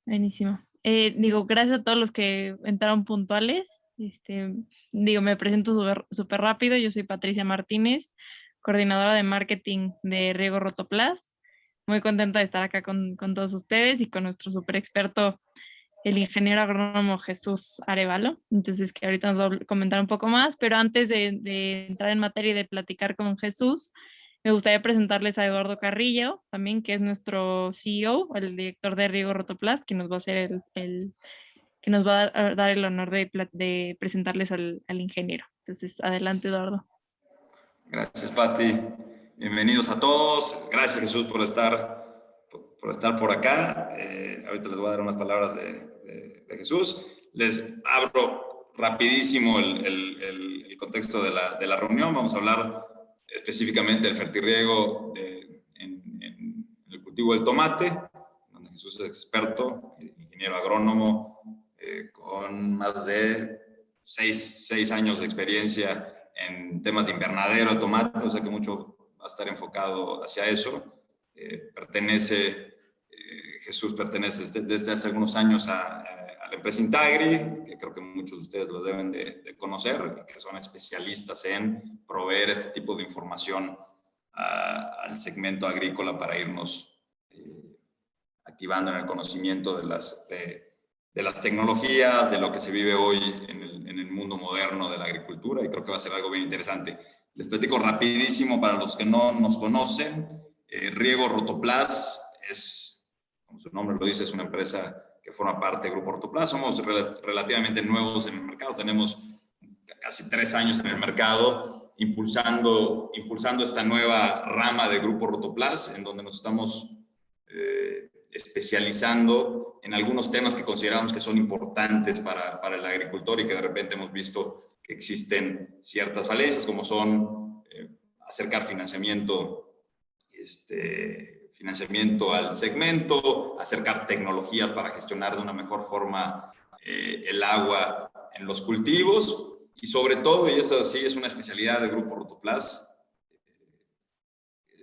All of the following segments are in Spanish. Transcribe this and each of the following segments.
Buenísimo. Gracias a todos los que entraron puntuales. Me presento súper rápido. Yo soy Patricia Martínez, coordinadora de marketing de Riego Rotoplas. Muy contenta de estar acá con todos ustedes y con nuestro súper experto, el ingeniero agrónomo Jesús Arevalo. Entonces, que ahorita nos va a comentar un poco más, pero antes de entrar en materia y de platicar con Jesús, me gustaría presentarles a Eduardo Carrillo, también, que es nuestro CEO, el director de Riego Rotoplas, que nos va a hacer que nos va a dar el honor de presentarles al ingeniero. Entonces, adelante, Eduardo. Gracias, Pati. Bienvenidos a todos. Gracias, Jesús, por estar por acá. Ahorita les voy a dar unas palabras de Jesús. Les abro rapidísimo el contexto de la reunión. Vamos a hablar específicamente del fertirriego en el cultivo del tomate, donde Jesús es experto, ingeniero agrónomo, con más de seis años de experiencia en temas de invernadero de tomate, o sea que mucho va a estar enfocado hacia eso. Jesús pertenece desde hace algunos años a la empresa Intagri, que creo que muchos de ustedes lo deben de conocer, que son especialistas en proveer este tipo de información al segmento agrícola para irnos activando en el conocimiento de las tecnologías, de lo que se vive hoy en el mundo moderno de la agricultura, y creo que va a ser algo bien interesante. Les platico rapidísimo para los que no nos conocen. Riego Rotoplas es, como su nombre lo dice, es una empresa que forma parte del Grupo Rotoplas. Somos relativamente nuevos en el mercado, tenemos casi 3 años en el mercado, impulsando esta nueva rama de Grupo Rotoplas, en donde nos estamos especializando en algunos temas que consideramos que son importantes para el agricultor y que de repente hemos visto que existen ciertas falencias, como son acercar financiamiento al segmento, acercar tecnologías para gestionar de una mejor forma el agua en los cultivos, y sobre todo, y eso sí es una especialidad del Grupo Rotoplas,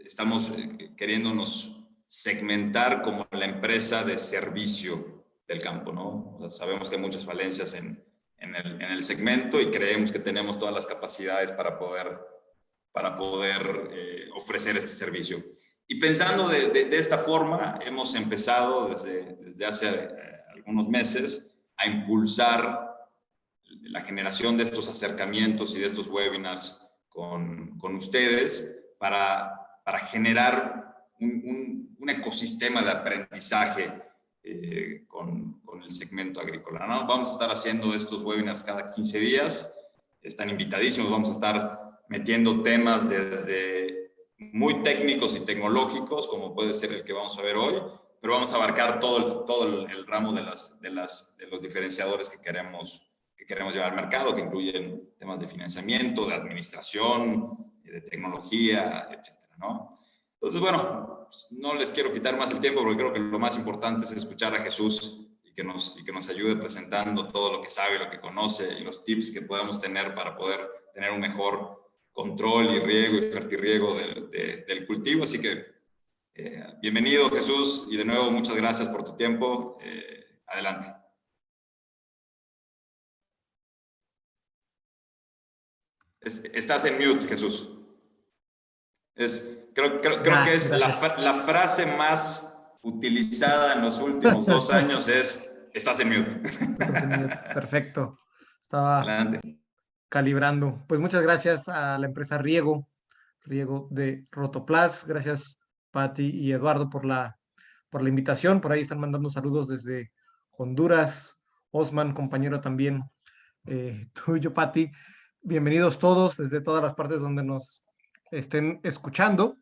estamos queriéndonos segmentar como la empresa de servicio del campo, ¿no? O sea, sabemos que hay muchas falencias en el segmento y creemos que tenemos todas las capacidades para poder ofrecer este servicio. Y pensando de esta forma, hemos empezado desde hace algunos meses a impulsar la generación de estos acercamientos y de estos webinars con ustedes para generar un ecosistema de aprendizaje con el segmento agrícola, ¿no? Vamos a estar haciendo estos webinars cada 15 días. Están invitadísimos. Vamos a estar metiendo temas desde muy técnicos y tecnológicos, como puede ser el que vamos a ver hoy, pero vamos a abarcar todo el ramo de los diferenciadores que queremos llevar al mercado, que incluyen temas de financiamiento, de administración, de tecnología, etcétera, ¿no? Entonces, bueno, no les quiero quitar más el tiempo, porque creo que lo más importante es escuchar a Jesús y que nos ayude presentando todo lo que sabe, lo que conoce y los tips que podemos tener para poder tener un mejor control y riego y fertirriego del cultivo. Así que bienvenido, Jesús, y de nuevo muchas gracias por tu tiempo. Adelante. Estás en mute, Jesús. Creo que es la frase más utilizada en los últimos 2 años es: estás en mute. Perfecto. Estaba Adelante. Calibrando. Pues muchas gracias a la empresa Riego de Rotoplas. Gracias, Pati y Eduardo, por la invitación. Por ahí están mandando saludos desde Honduras. Osman, compañero también tuyo, Pati. Bienvenidos todos desde todas las partes donde nos estén escuchando.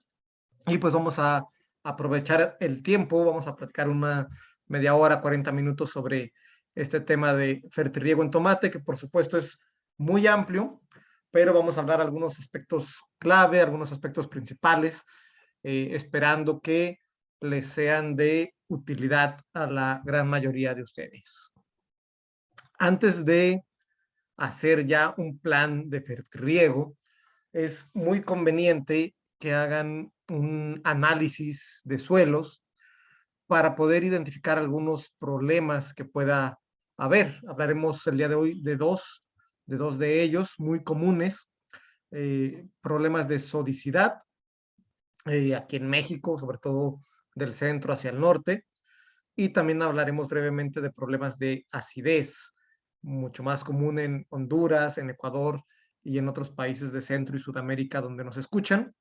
Y pues vamos a aprovechar el tiempo. Vamos a platicar una media hora, 40 minutos sobre este tema de fertirriego en tomate, que por supuesto es muy amplio, pero vamos a hablar algunos aspectos clave, algunos aspectos principales, esperando que les sean de utilidad a la gran mayoría de ustedes. Antes de hacer ya un plan de fertirriego, es muy conveniente que hagan un análisis de suelos para poder identificar algunos problemas que pueda haber. Hablaremos el día de hoy de dos de ellos muy comunes, problemas de sodicidad, aquí en México, sobre todo del centro hacia el norte, y también hablaremos brevemente de problemas de acidez, mucho más común en Honduras, en Ecuador y en otros países de Centro y Sudamérica donde nos escuchan.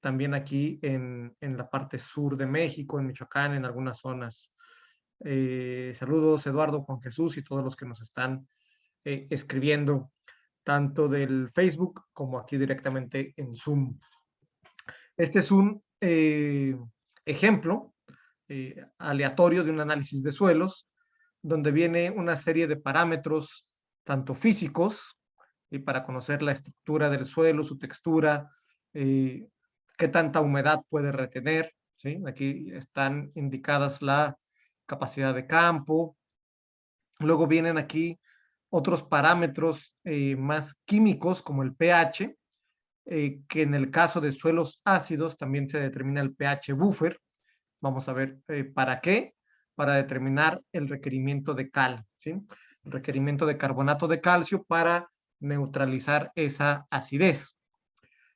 También aquí en la parte sur de México, en Michoacán, en algunas zonas. Saludos, Eduardo, Juan Jesús y todos los que nos están escribiendo, tanto del Facebook como aquí directamente en Zoom. Este es un ejemplo aleatorio de un análisis de suelos, donde viene una serie de parámetros, tanto físicos, y para conocer la estructura del suelo, su textura, qué tanta humedad puede retener, ¿sí? Aquí están indicadas la capacidad de campo. Luego vienen aquí otros parámetros más químicos, como el pH, que en el caso de suelos ácidos también se determina el pH buffer. Vamos a ver para qué, para determinar el requerimiento de cal, ¿sí? El requerimiento de carbonato de calcio para neutralizar esa acidez.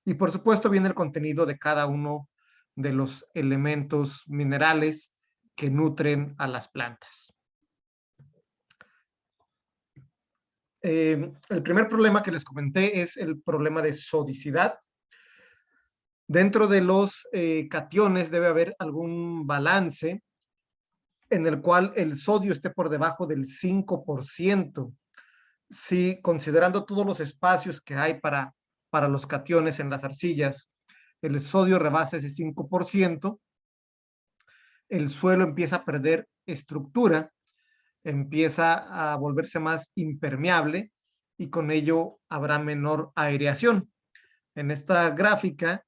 Y por supuesto viene el contenido de cada uno de los elementos minerales que nutren a las plantas. El primer problema que les comenté es el problema de sodicidad. Dentro de los cationes debe haber algún balance en el cual el sodio esté por debajo del 5%. Si considerando todos los espacios que hay para los cationes en las arcillas, el sodio rebasa ese 5%, el suelo empieza a perder estructura, empieza a volverse más impermeable y con ello habrá menor aireación. En esta gráfica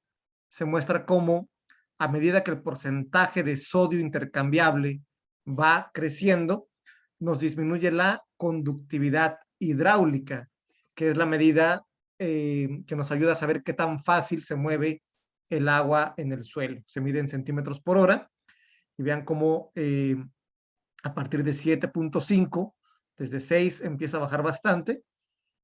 se muestra cómo a medida que el porcentaje de sodio intercambiable va creciendo, nos disminuye la conductividad hidráulica, que es la medida que nos ayuda a saber qué tan fácil se mueve el agua en el suelo. Se mide en centímetros por hora y vean cómo a partir de 7.5, desde 6 empieza a bajar bastante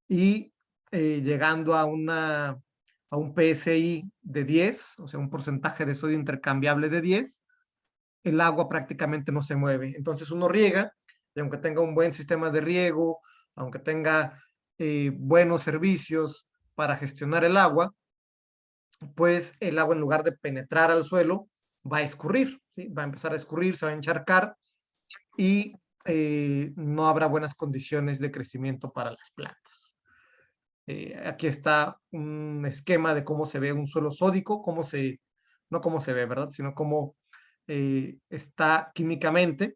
y llegando a un PSI de 10, o sea, un porcentaje de sodio intercambiable de 10, el agua prácticamente no se mueve. Entonces uno riega y aunque tenga un buen sistema de riego, aunque tenga buenos servicios para gestionar el agua, pues el agua en lugar de penetrar al suelo va a escurrir, ¿sí? Va a empezar a escurrir, se va a encharcar y no habrá buenas condiciones de crecimiento para las plantas. Aquí está un esquema de cómo se ve un suelo sódico, no cómo se ve, ¿verdad? Sino cómo está químicamente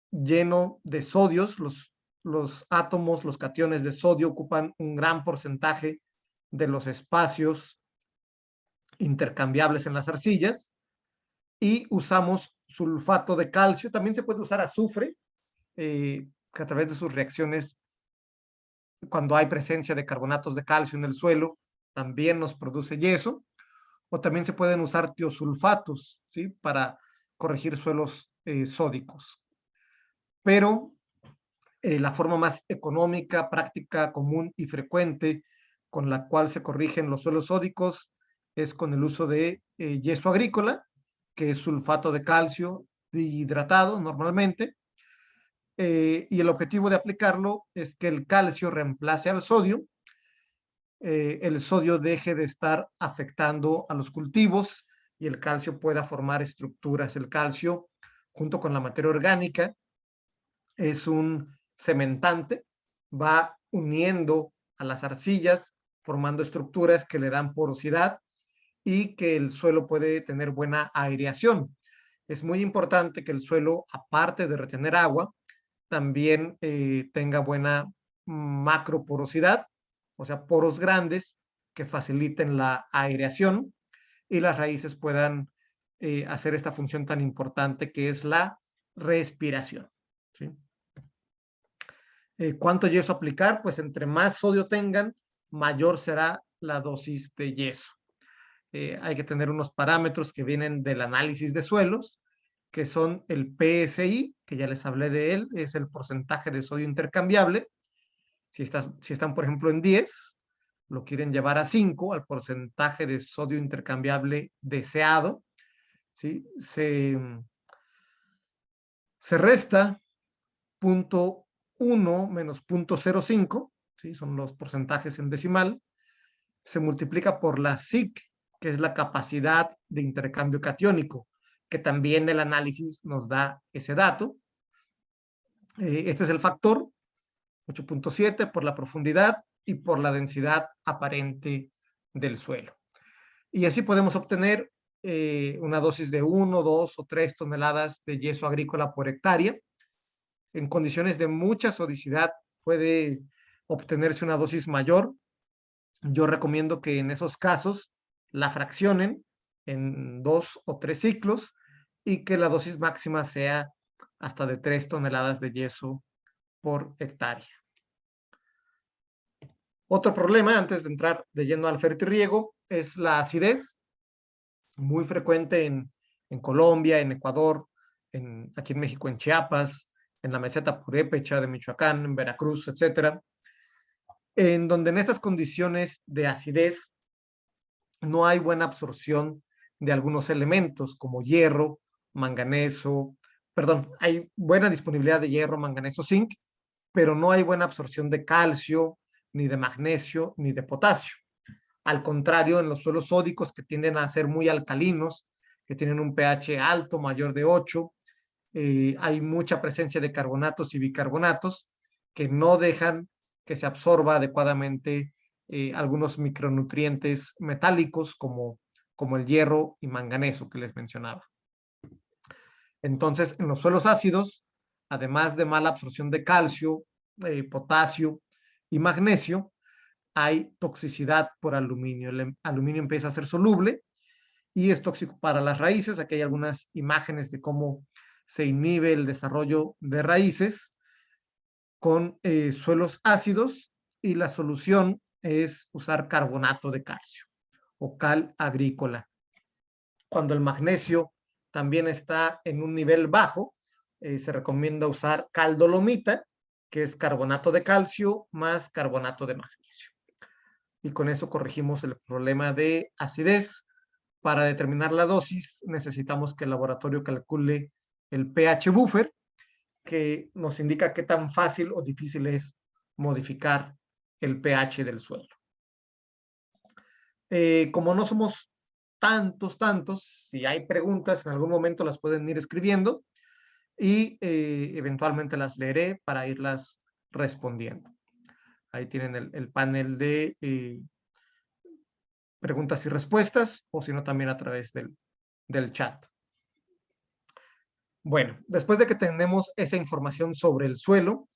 lleno de sodios. Los átomos, los cationes de sodio ocupan un gran porcentaje de los espacios intercambiables en las arcillas y usamos sulfato de calcio. También se puede usar azufre, que a través de sus reacciones, cuando hay presencia de carbonatos de calcio en el suelo, también nos produce yeso. O también se pueden usar tiosulfatos, ¿sí? Para corregir suelos sódicos. Pero la forma más económica, práctica, común y frecuente con la cual se corrigen los suelos sódicos es con el uso de yeso agrícola, que es sulfato de calcio dihidratado normalmente. Y el objetivo de aplicarlo es que el calcio reemplace al sodio, el sodio deje de estar afectando a los cultivos y el calcio pueda formar estructuras. El calcio, junto con la materia orgánica, es un cementante, va uniendo a las arcillas, formando estructuras que le dan porosidad y que el suelo puede tener buena aireación. Es muy importante que el suelo, aparte de retener agua, también tenga buena macroporosidad, o sea, poros grandes que faciliten la aireación y las raíces puedan hacer esta función tan importante que es la respiración, ¿sí? ¿Cuánto yeso aplicar? Pues entre más sodio tengan, mayor será la dosis de yeso. Hay que tener unos parámetros que vienen del análisis de suelos que son el PSI, que ya les hablé de él, es el porcentaje de sodio intercambiable. Si están, por ejemplo, en 10, lo quieren llevar a 5, al porcentaje de sodio intercambiable deseado, ¿sí? Se resta 0.1 menos 0.05, ¿sí? Son los porcentajes en decimal, se multiplica por la SIC, que es la capacidad de intercambio catiónico, que también el análisis nos da ese dato. Este es el factor, 8.7 por la profundidad y por la densidad aparente del suelo. Y así podemos obtener una dosis de 1, 2 o 3 toneladas de yeso agrícola por hectárea. En condiciones de mucha sodicidad puede obtenerse una dosis mayor. Yo recomiendo que en esos casos la fraccionen en 2 o 3 ciclos y que la dosis máxima sea hasta de 3 toneladas de yeso por hectárea. Otro problema, antes de entrar de lleno al fertirriego, es la acidez, muy frecuente en Colombia, en Ecuador, aquí en México, en Chiapas, en la meseta purépecha de Michoacán, en Veracruz, etcétera, en donde en estas condiciones de acidez no hay buena absorción de algunos elementos como hierro, manganeso, perdón, hay buena disponibilidad de hierro, manganeso, zinc, pero no hay buena absorción de calcio, ni de magnesio, ni de potasio. Al contrario, en los suelos sódicos que tienden a ser muy alcalinos, que tienen un pH alto, mayor de 8, hay mucha presencia de carbonatos y bicarbonatos que no dejan que se absorba adecuadamente algunos micronutrientes metálicos como el hierro y manganeso que les mencionaba. Entonces, en los suelos ácidos, además de mala absorción de calcio, potasio y magnesio, hay toxicidad por aluminio. El aluminio empieza a ser soluble y es tóxico para las raíces. Aquí hay algunas imágenes de cómo se inhibe el desarrollo de raíces con suelos ácidos, y la solución es usar carbonato de calcio o cal agrícola. Cuando el magnesio también está en un nivel bajo, se recomienda usar cal dolomita, que es carbonato de calcio más carbonato de magnesio. Y con eso corregimos el problema de acidez. Para determinar la dosis necesitamos que el laboratorio calcule el pH buffer, que nos indica qué tan fácil o difícil es modificar el pH del suelo. Como no somos tantos, si hay preguntas en algún momento las pueden ir escribiendo y eventualmente las leeré para irlas respondiendo. Ahí tienen el panel de preguntas y respuestas, o si no también a través del chat. Bueno, después de que tenemos esa información sobre el suelo,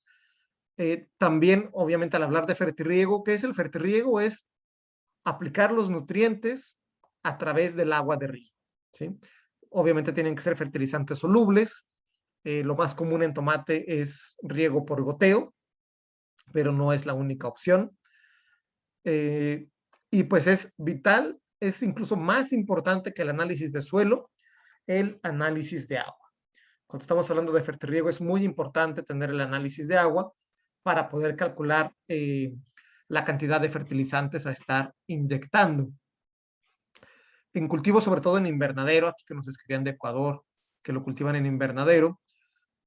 también, obviamente, al hablar de fertirriego, ¿qué es el fertirriego? Es aplicar los nutrientes a través del agua de río, ¿sí? Obviamente tienen que ser fertilizantes solubles. Lo más común en tomate es riego por goteo, pero no es la única opción. Y pues es vital, es incluso más importante que el análisis de suelo, el análisis de agua. Cuando estamos hablando de fertirriego es muy importante tener el análisis de agua para poder calcular la cantidad de fertilizantes a estar inyectando. En cultivo, sobre todo en invernadero, aquí que nos escribían de Ecuador, que lo cultivan en invernadero,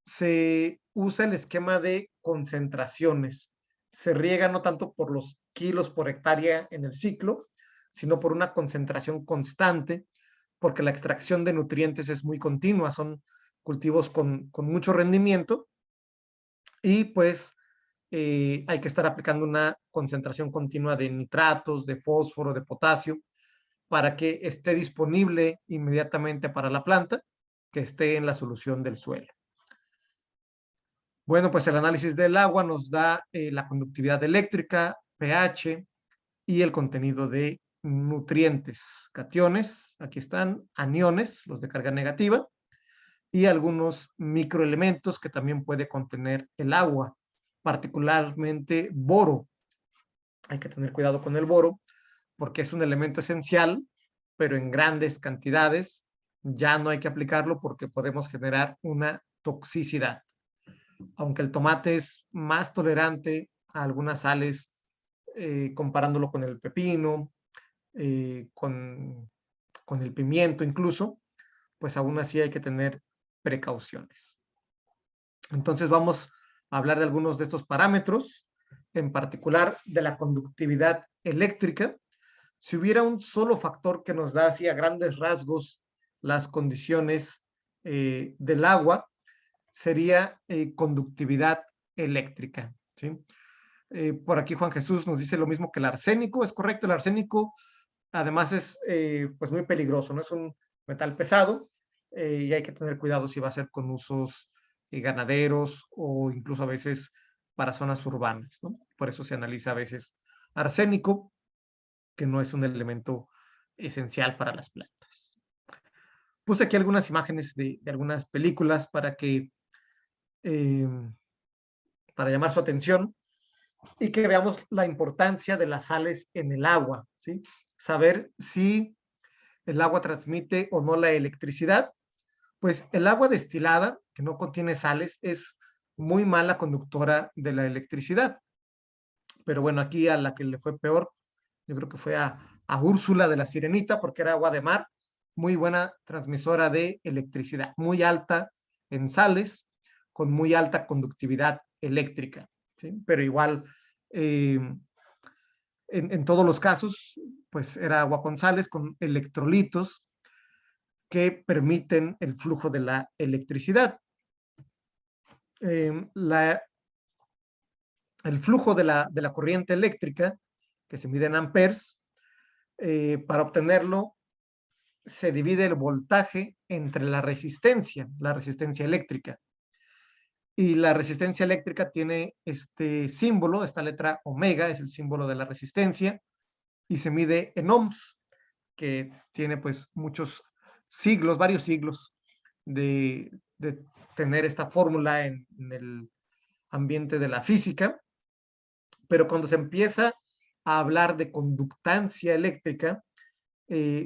se usa el esquema de concentraciones. Se riega no tanto por los kilos por hectárea en el ciclo, sino por una concentración constante, porque la extracción de nutrientes es muy continua, son cultivos con mucho rendimiento, y pues hay que estar aplicando una concentración continua de nitratos, de fósforo, de potasio, para que esté disponible inmediatamente para la planta, que esté en la solución del suelo. Bueno, pues el análisis del agua nos da la conductividad eléctrica, pH y el contenido de nutrientes, cationes, aquí están, aniones, los de carga negativa, y algunos microelementos que también puede contener el agua, particularmente boro. Hay que tener cuidado con el boro porque es un elemento esencial, pero en grandes cantidades ya no hay que aplicarlo porque podemos generar una toxicidad. Aunque el tomate es más tolerante a algunas sales, comparándolo con el pepino, con el pimiento incluso, pues aún así hay que tener precauciones. Entonces vamos a hablar de algunos de estos parámetros, en particular de la conductividad eléctrica. Si hubiera un solo factor que nos da así a grandes rasgos las condiciones del agua, sería conductividad eléctrica, ¿sí? Por aquí Juan Jesús nos dice lo mismo que el arsénico. Es correcto, el arsénico además es pues muy peligroso, ¿no? Es un metal pesado y hay que tener cuidado si va a ser con usos ganaderos o incluso a veces para zonas urbanas, ¿no? Por eso se analiza a veces arsénico, que no es un elemento esencial para las plantas. Puse aquí algunas imágenes de algunas películas eh, para llamar su atención y que veamos la importancia de las sales en el agua, ¿sí? Saber si el agua transmite o no la electricidad. Pues el agua destilada, que no contiene sales, es muy mala conductora de la electricidad. Pero bueno, aquí a la que le fue peor, yo creo que fue a Úrsula de la Sirenita, porque era agua de mar, muy buena transmisora de electricidad, muy alta en sales, con muy alta conductividad eléctrica, ¿sí? Pero igual, en todos los casos, pues era agua con sales, con electrolitos que permiten el flujo de la electricidad. El flujo de la corriente eléctrica, que se mide en amperes, para obtenerlo se divide el voltaje entre la resistencia eléctrica. Y la resistencia eléctrica tiene este símbolo, esta letra omega es el símbolo de la resistencia, y se mide en ohms, que tiene pues muchos siglos, varios siglos de tener esta fórmula en el ambiente de la física. Pero cuando se empieza a hablar de conductancia eléctrica,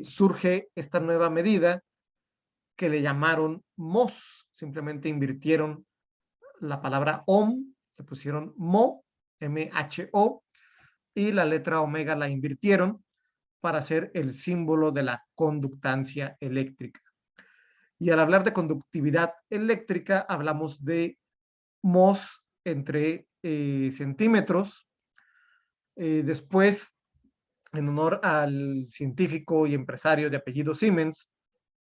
surge esta nueva medida que le llamaron MOS. Simplemente invirtieron la palabra ohm, le pusieron MO, M-H-O, y la letra omega la invirtieron para hacer el símbolo de la conductancia eléctrica. Y al hablar de conductividad eléctrica, hablamos de MOS entre centímetros. Después, en honor al científico y empresario de apellido Siemens,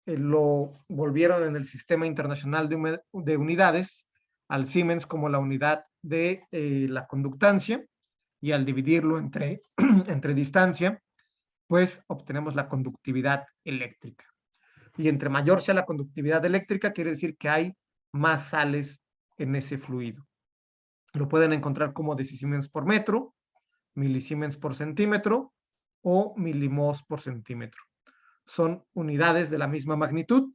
lo volvieron en el Sistema Internacional de Unidades al Siemens como la unidad de la conductancia, y al dividirlo entre, entre distancia, pues obtenemos la conductividad eléctrica. Y entre mayor sea la conductividad eléctrica, quiere decir que hay más sales en ese fluido. Lo pueden encontrar como decisiemens por metro, milisiemens por centímetro o milimos por centímetro. Son unidades de la misma magnitud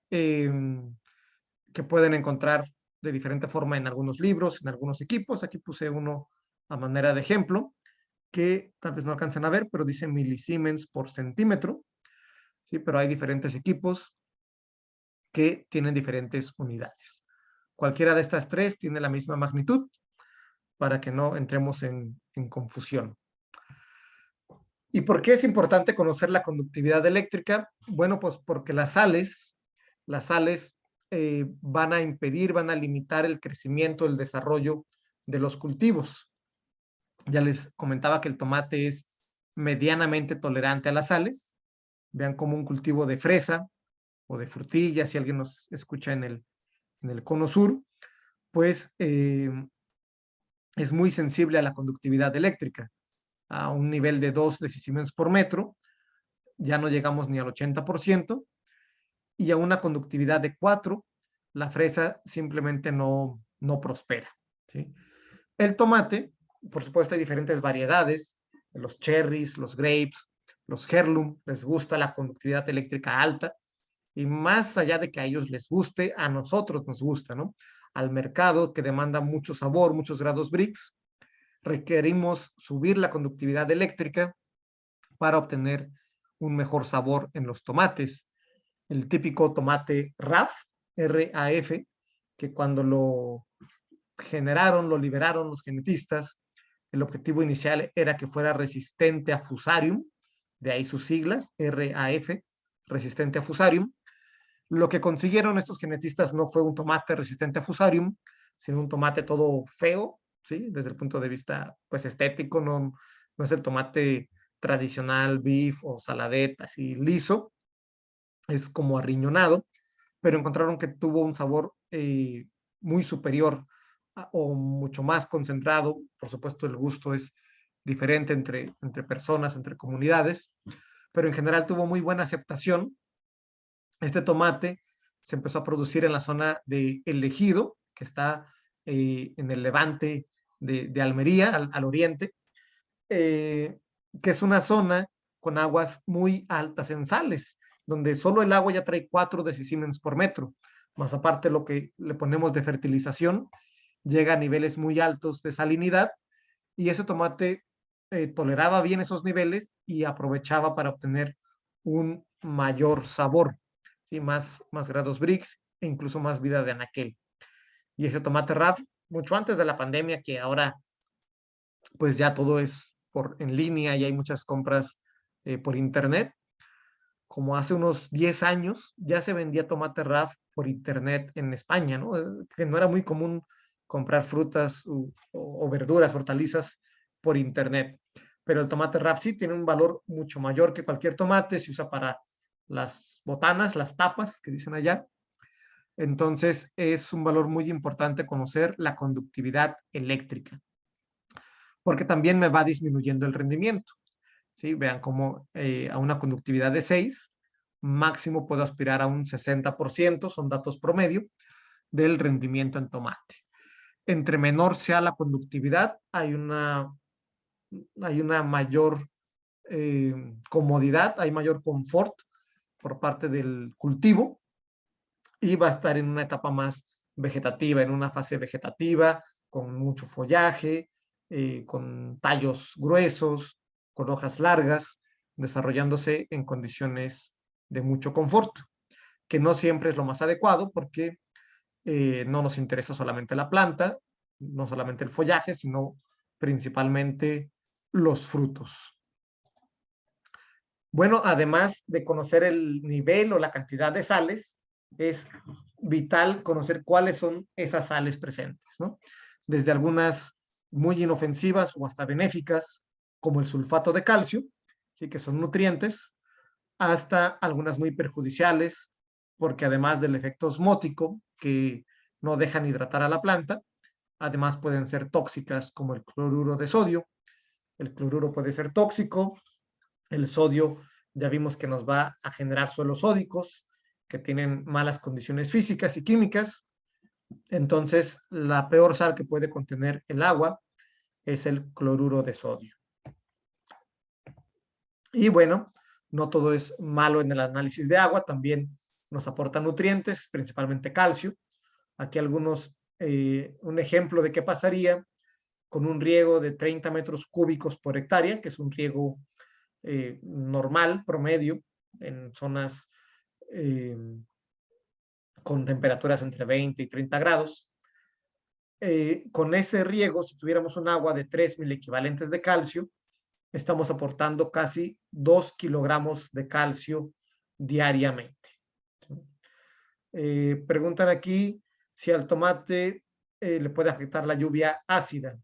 que pueden encontrar de diferente forma en algunos libros, en algunos equipos. Aquí puse uno a manera de ejemplo, que tal vez no alcancen a ver, pero dice milisiemens por centímetro, ¿sí? Pero hay diferentes equipos que tienen diferentes unidades. Cualquiera de estas tres tiene la misma magnitud para que no entremos en confusión. ¿Y por qué es importante conocer la conductividad eléctrica? Bueno, pues porque las sales van a impedir, van a limitar el crecimiento, el desarrollo de los cultivos. Ya les comentaba que el tomate es medianamente tolerante a las sales. Vean como un cultivo de fresa o de frutilla, si alguien nos escucha en el cono sur, pues es muy sensible a la conductividad eléctrica. A un nivel de 2 decisiemens por metro, ya no llegamos ni al 80%, y a una conductividad de 4, la fresa simplemente no prospera, ¿sí? El tomate, por supuesto, hay diferentes variedades, los cherries, los grapes, los heirloom, les gusta la conductividad eléctrica alta, y más allá de que a ellos les guste, a nosotros nos gusta, ¿no? Al mercado, que demanda mucho sabor, muchos grados Brix, requerimos subir la conductividad eléctrica para obtener un mejor sabor en los tomates. el típico tomate RAF, R-A-F, que cuando lo generaron, lo liberaron los genetistas, el objetivo inicial era que fuera resistente a Fusarium, de ahí sus siglas, RAF, resistente a Fusarium. Lo que consiguieron estos genetistas no fue un tomate resistente a Fusarium, sino un tomate todo feo, ¿sí? Desde el punto de vista pues, estético, no es el tomate tradicional, beef o saladet, así liso, es como arriñonado, pero encontraron que tuvo un sabor muy superior o mucho más concentrado. Por supuesto, el gusto es diferente entre personas, entre comunidades, pero en general tuvo muy buena aceptación. Este tomate se empezó a producir en la zona de El Ejido, que está en el levante de Almería, al oriente, que es una zona con aguas muy altas en sales, donde solo el agua ya trae 4 decisiemens por metro, más aparte lo que le ponemos de fertilización, llega a niveles muy altos de salinidad, y ese tomate toleraba bien esos niveles y aprovechaba para obtener un mayor sabor, ¿sí? Más grados Brix e incluso más vida de anaquel. Y ese tomate RAF, mucho antes de la pandemia, que ahora pues ya todo es en línea y hay muchas compras por internet, como hace unos 10 años ya se vendía tomate RAF por internet en España, ¿no? Que no era muy común comprar frutas o verduras, hortalizas por internet. Pero el tomate RAF sí tiene un valor mucho mayor que cualquier tomate, se usa para las botanas, las tapas que dicen allá. Entonces es un valor muy importante conocer la conductividad eléctrica, porque también me va disminuyendo el rendimiento. ¿Sí? Vean cómo a una conductividad de 6, máximo puedo aspirar a un 60%, son datos promedio, del rendimiento en tomate. Entre menor sea la conductividad, hay una mayor comodidad, hay mayor confort por parte del cultivo y va a estar en una etapa más vegetativa, en una fase vegetativa, con mucho follaje, con tallos gruesos, con hojas largas, desarrollándose en condiciones de mucho confort, que no siempre es lo más adecuado porque no nos interesa solamente la planta, no solamente el follaje, sino principalmente los frutos. Bueno, además de conocer el nivel o la cantidad de sales, es vital conocer cuáles son esas sales presentes, ¿no? Desde algunas muy inofensivas o hasta benéficas, como el sulfato de calcio, ¿sí? Que son nutrientes, hasta algunas muy perjudiciales, porque además del efecto osmótico, que no dejan hidratar a la planta, además pueden ser tóxicas, como el cloruro de sodio. El cloruro puede ser tóxico, el sodio ya vimos que nos va a generar suelos sódicos, que tienen malas condiciones físicas y químicas. Entonces, la peor sal que puede contener el agua es el cloruro de sodio. Y bueno, no todo es malo en el análisis de agua, también nos aporta nutrientes, principalmente calcio. Aquí un ejemplo de qué pasaría con un riego de 30 metros cúbicos por hectárea, que es un riego normal, promedio, en zonas con temperaturas entre 20 y 30 grados. Con ese riego, si tuviéramos un agua de 3.000 equivalentes de calcio, estamos aportando casi 2 kilogramos de calcio diariamente. Preguntan aquí si al tomate le puede afectar la lluvia ácida.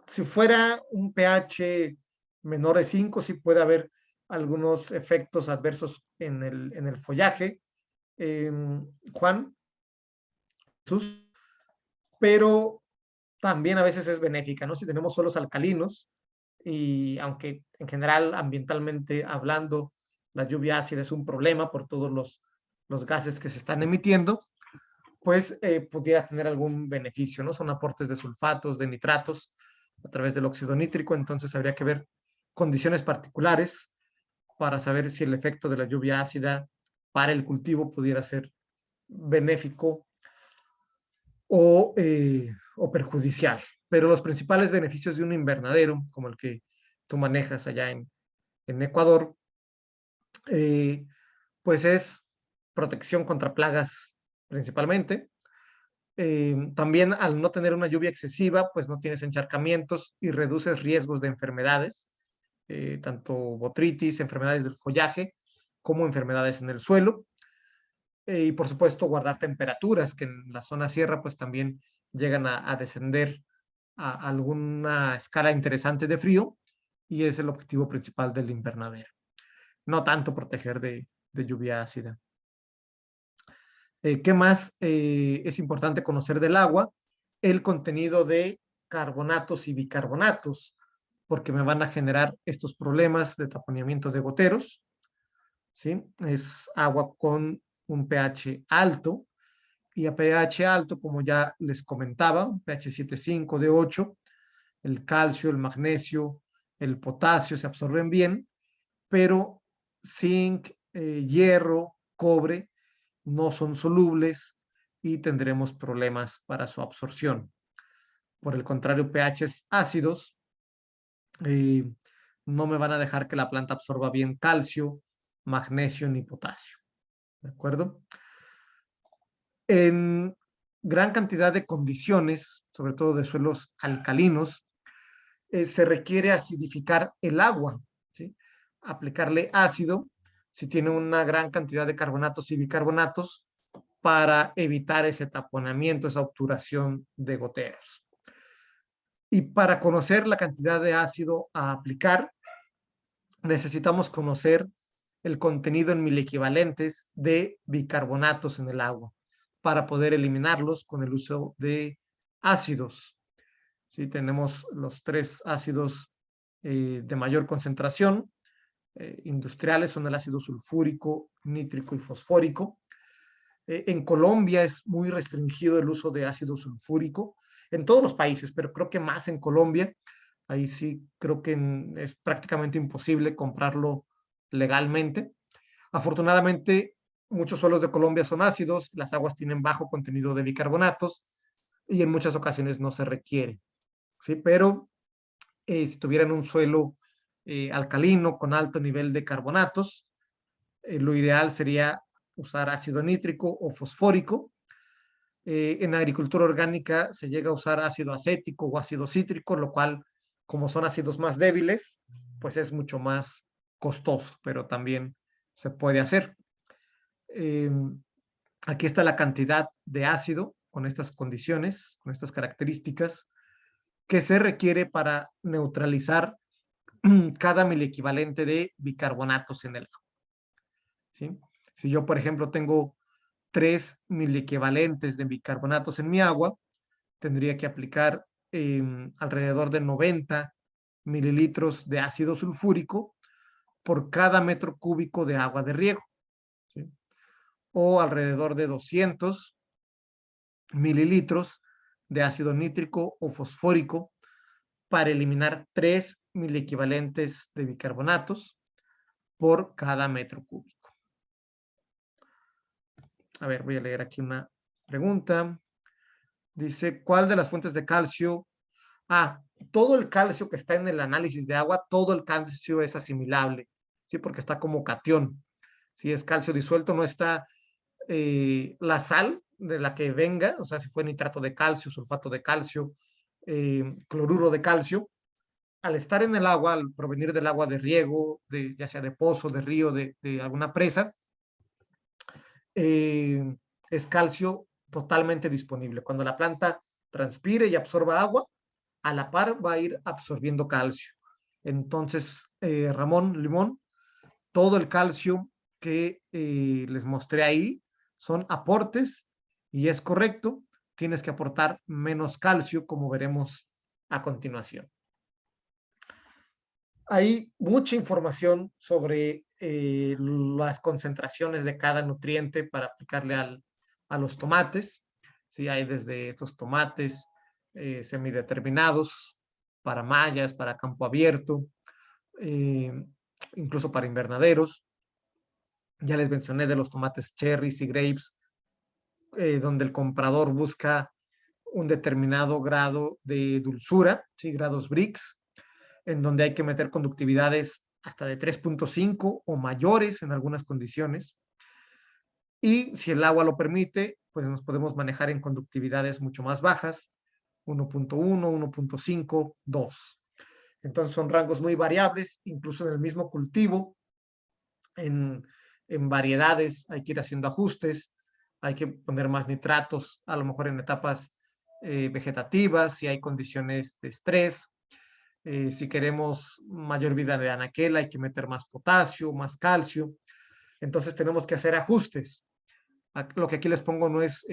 Si fuera un pH menor de 5, sí puede haber algunos efectos adversos en el follaje, Juan, Jesús, pero también a veces es benéfica, ¿no? Si tenemos suelos alcalinos, y aunque en general ambientalmente hablando la lluvia ácida es un problema por todos los gases que se están emitiendo, pues pudiera tener algún beneficio, ¿no? Son aportes de sulfatos, de nitratos a través del óxido nítrico, entonces habría que ver condiciones particulares para saber si el efecto de la lluvia ácida para el cultivo pudiera ser benéfico o perjudicial. Pero los principales beneficios de un invernadero, como el que tú manejas allá en Ecuador, pues es protección contra plagas principalmente. También al no tener una lluvia excesiva, pues no tienes encharcamientos y reduces riesgos de enfermedades, tanto botritis, enfermedades del follaje, como enfermedades en el suelo. Y por supuesto guardar temperaturas que en la zona sierra pues también llegan a descender a alguna escala interesante de frío, y es el objetivo principal del invernadero. No tanto proteger de lluvia ácida. ¿Qué más es importante conocer del agua? El contenido de carbonatos y bicarbonatos, porque me van a generar estos problemas de taponamiento de goteros, ¿sí? Es agua con un pH alto, y a pH alto, como ya les comentaba, pH 7,5 de 8, el calcio, el magnesio, el potasio se absorben bien, pero zinc, hierro, cobre no son solubles y tendremos problemas para su absorción. Por el contrario, pHs ácidos eh, no me van a dejar que la planta absorba bien calcio, magnesio ni potasio. ¿De acuerdo? En gran cantidad de condiciones, sobre todo de suelos alcalinos, se requiere acidificar el agua, ¿sí? Aplicarle ácido si tiene una gran cantidad de carbonatos y bicarbonatos para evitar ese taponamiento, esa obturación de goteros. Y para conocer la cantidad de ácido a aplicar, necesitamos conocer el contenido en milequivalentes de bicarbonatos en el agua para poder eliminarlos con el uso de ácidos. ¿Sí? Tenemos los 3 ácidos de mayor concentración. Industriales son el ácido sulfúrico, nítrico y fosfórico. En Colombia es muy restringido el uso de ácido sulfúrico, en todos los países, pero creo que más en Colombia. Ahí sí creo que es prácticamente imposible comprarlo legalmente. Afortunadamente, muchos suelos de Colombia son ácidos, las aguas tienen bajo contenido de bicarbonatos y en muchas ocasiones no se requiere, ¿sí? Pero si tuvieran un suelo alcalino con alto nivel de carbonatos, lo ideal sería usar ácido nítrico o fosfórico. En agricultura orgánica se llega a usar ácido acético o ácido cítrico, lo cual, como son ácidos más débiles, pues es mucho más costoso, pero también se puede hacer. Aquí está la cantidad de ácido con estas condiciones, con estas características, que se requiere para neutralizar cada miliequivalente de bicarbonatos en el agua, ¿sí? Si yo, por ejemplo, tengo 3 miliequivalentes de bicarbonatos en mi agua, tendría que aplicar alrededor de 90 mililitros de ácido sulfúrico por cada metro cúbico de agua de riego, ¿sí? O alrededor de 200 mililitros de ácido nítrico o fosfórico para eliminar 3 miliequivalentes de bicarbonatos por cada metro cúbico. A ver, voy a leer aquí una pregunta. Dice, ¿cuál de las fuentes de calcio? Todo el calcio que está en el análisis de agua, todo el calcio es asimilable, ¿sí? Porque está como catión. Si es calcio disuelto, no está la sal de la que venga, o sea, si fue nitrato de calcio, sulfato de calcio, cloruro de calcio, al estar en el agua, al provenir del agua de riego, ya sea de pozo, de río, de alguna presa, es calcio totalmente disponible. Cuando la planta transpire y absorba agua, a la par va a ir absorbiendo calcio. Entonces, Ramón Limón, todo el calcio que les mostré ahí son aportes, y es correcto, tienes que aportar menos calcio, como veremos a continuación. Hay mucha información sobre las concentraciones de cada nutriente para aplicarle a los tomates. Sí, hay desde estos tomates semideterminados para mallas, para campo abierto, incluso para invernaderos. Ya les mencioné de los tomates cherries y grapes, donde el comprador busca un determinado grado de dulzura, ¿sí? Grados Brix, en donde hay que meter conductividades hasta de 3.5 o mayores en algunas condiciones. Y si el agua lo permite, pues nos podemos manejar en conductividades mucho más bajas, 1.1, 1.5, 2. Entonces son rangos muy variables, incluso en el mismo cultivo, en, en variedades hay que ir haciendo ajustes, hay que poner más nitratos, a lo mejor en etapas vegetativas, si hay condiciones de estrés. Si queremos mayor vida de anaquel, hay que meter más potasio, más calcio. Entonces tenemos que hacer ajustes. Lo que aquí les pongo no es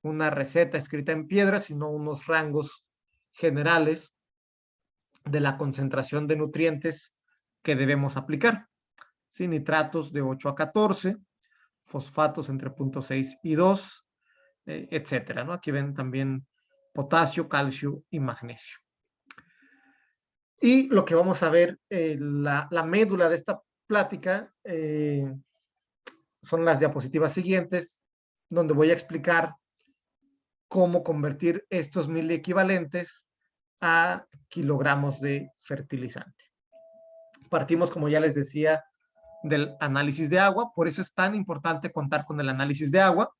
una receta escrita en piedra, sino unos rangos generales de la concentración de nutrientes que debemos aplicar. ¿Sí? Nitratos de 8 a 14, fosfatos entre 0.6 y 2, etcétera, ¿no? Aquí ven también potasio, calcio y magnesio. Y lo que vamos a ver, la médula de esta plática, son las diapositivas siguientes, donde voy a explicar cómo convertir estos miliequivalentes a kilogramos de fertilizante. Partimos, como ya les decía, del análisis de agua, por eso es tan importante contar con el análisis de agua.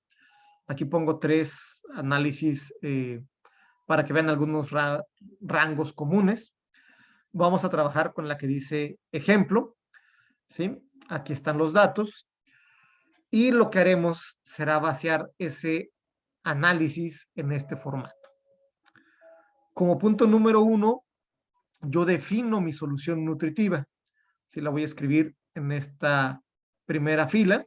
Aquí pongo 3 análisis para que vean algunos rangos comunes. Vamos a trabajar con la que dice ejemplo, ¿sí? Aquí están los datos. Y lo que haremos será vaciar ese análisis en este formato. Como punto número 1, yo defino mi solución nutritiva. Si la voy a escribir en esta primera fila,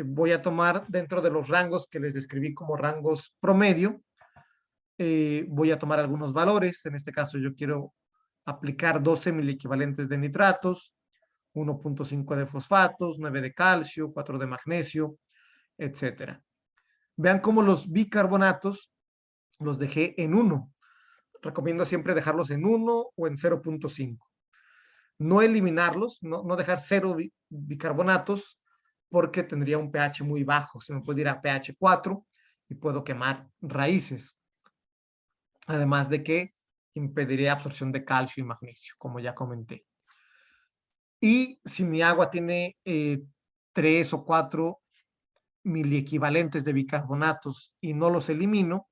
voy a tomar dentro de los rangos que les describí como rangos promedio, voy a tomar algunos valores. En este caso yo quiero aplicar 12 miliequivalentes de nitratos, 1.5 de fosfatos, 9 de calcio, 4 de magnesio, etcétera. Vean cómo los bicarbonatos los dejé en 1. Recomiendo siempre dejarlos en 1 o en 0.5. No eliminarlos, no dejar 0 bicarbonatos, porque tendría un pH muy bajo. Se me puede ir a pH 4 y puedo quemar raíces. Además de que impediría absorción de calcio y magnesio, como ya comenté. Y si mi agua tiene 3 o 4 miliequivalentes de bicarbonatos y no los elimino,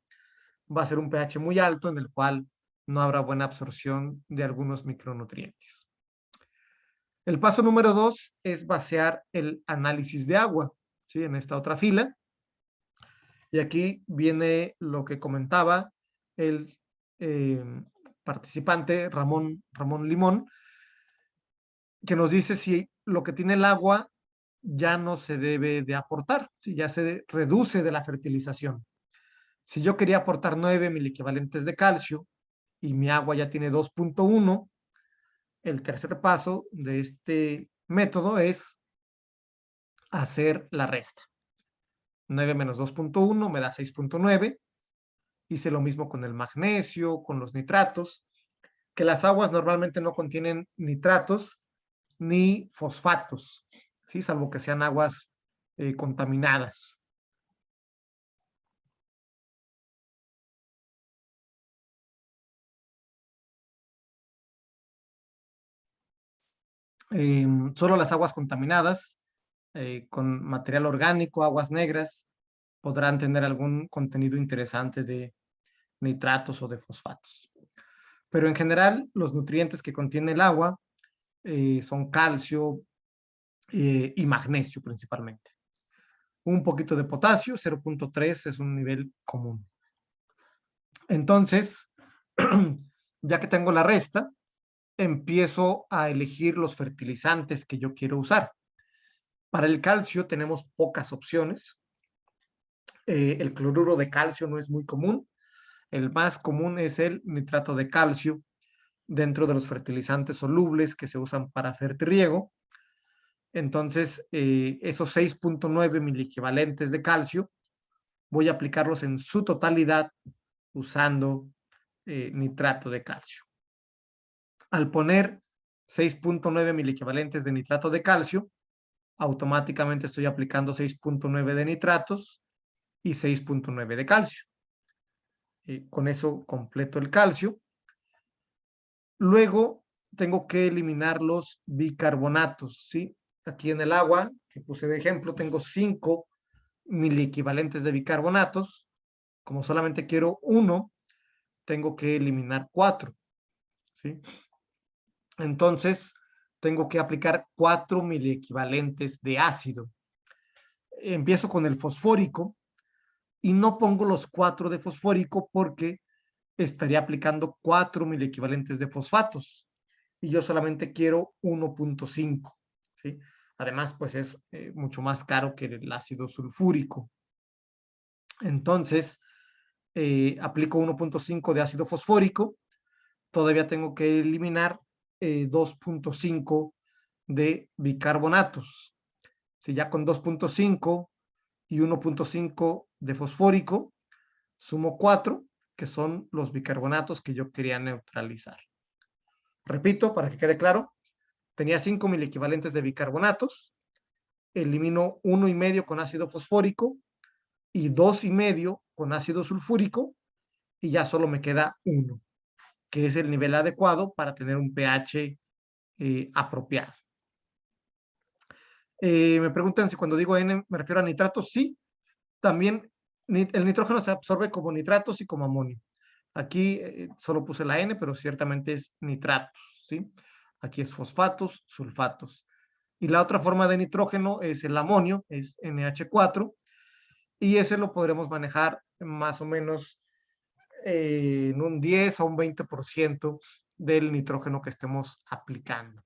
va a ser un pH muy alto en el cual no habrá buena absorción de algunos micronutrientes. El paso número 2 es vaciar el análisis de agua, ¿sí? En esta otra fila. Y aquí viene lo que comentaba el participante Ramón Limón, que nos dice si lo que tiene el agua ya no se debe de aportar, si ya se reduce de la fertilización. Si yo quería aportar 9 miliequivalentes de calcio y mi agua ya tiene 2.1, el tercer paso de este método es hacer la resta. 9 menos 2.1 me da 6.9. Hice lo mismo con el magnesio, con los nitratos, que las aguas normalmente no contienen nitratos ni fosfatos, ¿sí? Salvo que sean aguas contaminadas. Solo las aguas contaminadas con material orgánico, aguas negras, podrán tener algún contenido interesante de nitratos o de fosfatos. Pero en general, los nutrientes que contiene el agua son calcio y magnesio principalmente. Un poquito de potasio, 0.3 es un nivel común. Entonces, ya que tengo la resta, empiezo a elegir los fertilizantes que yo quiero usar. Para el calcio tenemos pocas opciones. El cloruro de calcio no es muy común. El más común es el nitrato de calcio dentro de los fertilizantes solubles que se usan para fertirriego. Entonces, esos 6.9 miliequivalentes de calcio voy a aplicarlos en su totalidad usando nitrato de calcio. Al poner 6.9 miliequivalentes de nitrato de calcio, automáticamente estoy aplicando 6.9 de nitratos y 6.9 de calcio. Con eso completo el calcio. Luego tengo que eliminar los bicarbonatos, ¿sí? Aquí en el agua, que puse de ejemplo, tengo 5 miliequivalentes de bicarbonatos. Como solamente quiero 1, tengo que eliminar 4, ¿sí? Entonces, tengo que aplicar 4 miliequivalentes de ácido. Empiezo con el fosfórico y no pongo los 4 de fosfórico porque estaría aplicando 4 miliequivalentes de fosfatos y yo solamente quiero 1.5, ¿sí? Además, pues es mucho más caro que el ácido sulfúrico. Entonces, aplico 1.5 de ácido fosfórico, todavía tengo que eliminar 2.5 de bicarbonatos. Si ya con 2.5 y 1.5 de fosfórico, sumo 4, que son los bicarbonatos que yo quería neutralizar. Repito, para que quede claro, tenía 5 miliequivalentes de bicarbonatos, elimino 1,5 con ácido fosfórico y 2,5 con ácido sulfúrico, y ya solo me queda 1, que es el nivel adecuado para tener un pH apropiado. Me preguntan si cuando digo N me refiero a nitratos. Sí, también el nitrógeno se absorbe como nitratos y como amonio. Aquí solo puse la N, pero ciertamente es nitratos, ¿sí? Aquí es fosfatos, sulfatos. Y la otra forma de nitrógeno es el amonio, es NH4, y ese lo podremos manejar más o menos en un 10 a un 20% del nitrógeno que estemos aplicando,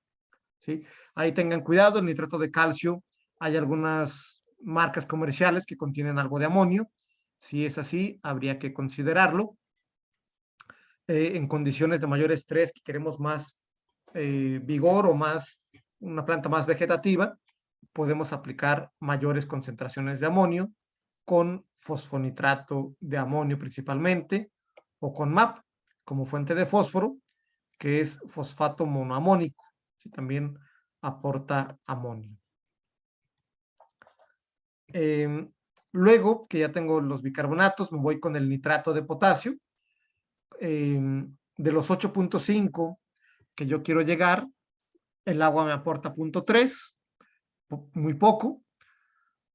¿sí? Ahí tengan cuidado, el nitrato de calcio, hay algunas marcas comerciales que contienen algo de amonio. Si es así, habría que considerarlo. En condiciones de mayor estrés, que queremos más vigor o más, una planta más vegetativa, podemos aplicar mayores concentraciones de amonio con fosfonitrato de amonio principalmente, o con MAP como fuente de fósforo, que es fosfato monoamónico, que también aporta amonio. Luego que ya tengo los bicarbonatos, me voy con el nitrato de potasio. De los 8.5 que yo quiero llegar, el agua me aporta 0.3, muy poco.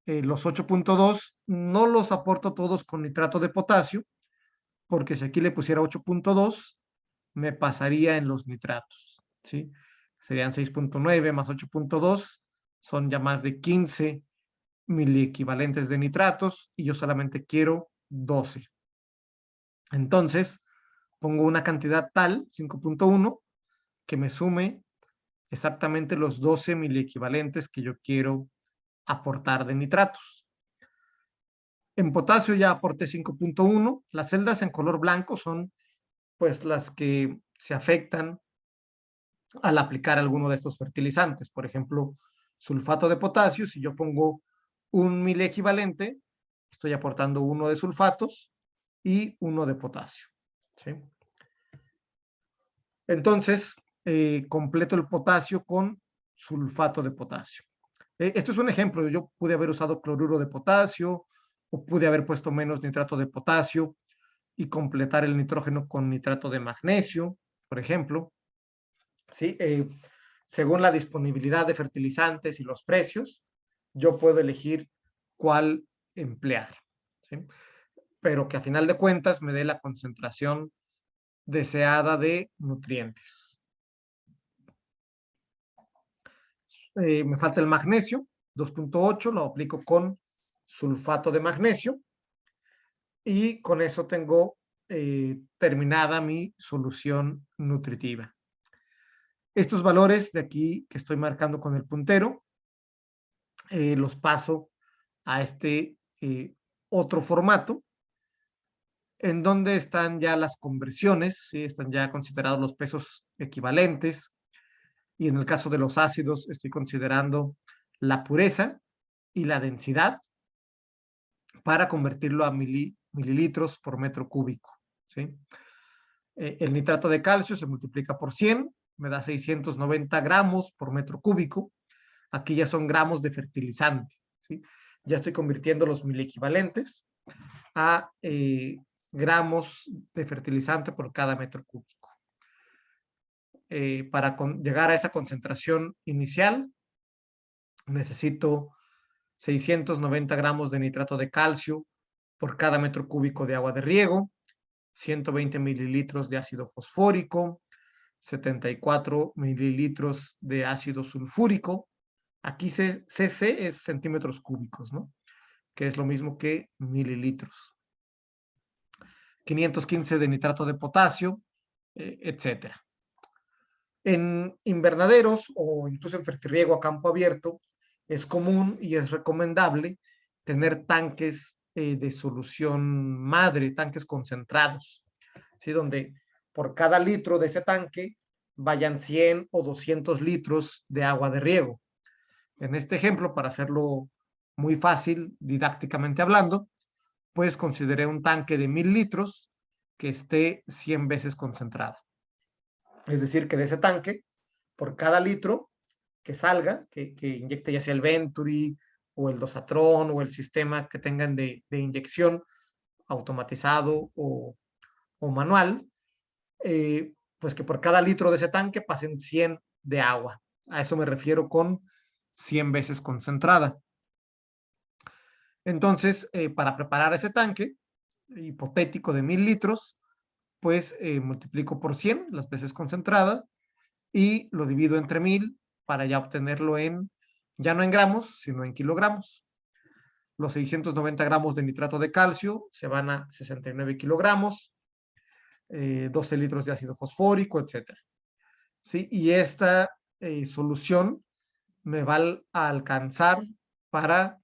Los 8.2 no los aporto todos con nitrato de potasio, porque si aquí le pusiera 8.2, me pasaría en los nitratos, ¿sí? Serían 6.9 más 8.2, son ya más de 15 miliequivalentes de nitratos, y yo solamente quiero 12. Entonces, pongo una cantidad tal, 5.1, que me sume exactamente los 12 miliequivalentes que yo quiero aportar de nitratos. En potasio ya aporté 5.1. Las celdas en color blanco son pues las que se afectan al aplicar alguno de estos fertilizantes. Por ejemplo, sulfato de potasio, si yo pongo un miliequivalente, estoy aportando 1 de sulfatos y 1 de potasio, ¿sí? Entonces, completo el potasio con sulfato de potasio. Esto es un ejemplo. Yo pude haber usado cloruro de potasio o pude haber puesto menos nitrato de potasio y completar el nitrógeno con nitrato de magnesio, por ejemplo. ¿Sí? Según la disponibilidad de fertilizantes y los precios, yo puedo elegir cuál emplear, ¿sí? Pero que a final de cuentas me dé la concentración deseada de nutrientes. Me falta el magnesio, 2.8, lo aplico con sulfato de magnesio, y con eso tengo terminada mi solución nutritiva. Estos valores de aquí que estoy marcando con el puntero, los paso a este otro formato, en donde están ya las conversiones, ¿sí? Están ya considerados los pesos equivalentes, y en el caso de los ácidos estoy considerando la pureza y la densidad para convertirlo a mililitros por metro cúbico, ¿sí? El nitrato de calcio se multiplica por 100, me da 690 gramos por metro cúbico. Aquí ya son gramos de fertilizante, ¿sí? Ya estoy convirtiendo los miliequivalentes a gramos de fertilizante por cada metro cúbico. para llegar a esa concentración inicial, necesito 690 gramos de nitrato de calcio por cada metro cúbico de agua de riego, 120 mililitros de ácido fosfórico, 74 mililitros de ácido sulfúrico. Aquí cc es centímetros cúbicos, ¿no? Que es lo mismo que mililitros. 515 de nitrato de potasio, etcétera. En invernaderos o incluso en fertirriego a campo abierto, es común y es recomendable tener tanques de solución madre, tanques concentrados, ¿sí? Donde por cada litro de ese tanque vayan 100 o 200 litros de agua de riego. En este ejemplo, para hacerlo muy fácil, didácticamente hablando, pues consideré un tanque de 1000 litros que esté 100 veces concentrado. Es decir, que de ese tanque, por cada litro que salga, que inyecte ya sea el Venturi o el Dosatron o el sistema que tengan de inyección automatizado o manual, pues que por cada litro de ese tanque pasen 100 de agua. A eso me refiero con 100 veces concentrada. Entonces, para preparar ese tanque hipotético de 1000 litros, pues multiplico por 100 las veces concentrada y lo divido entre 1000 para ya obtenerlo ya no en gramos, sino en kilogramos. Los 690 gramos de nitrato de calcio se van a 69 kilogramos, 12 litros de ácido fosfórico, etc. ¿Sí? Y esta solución me va a alcanzar para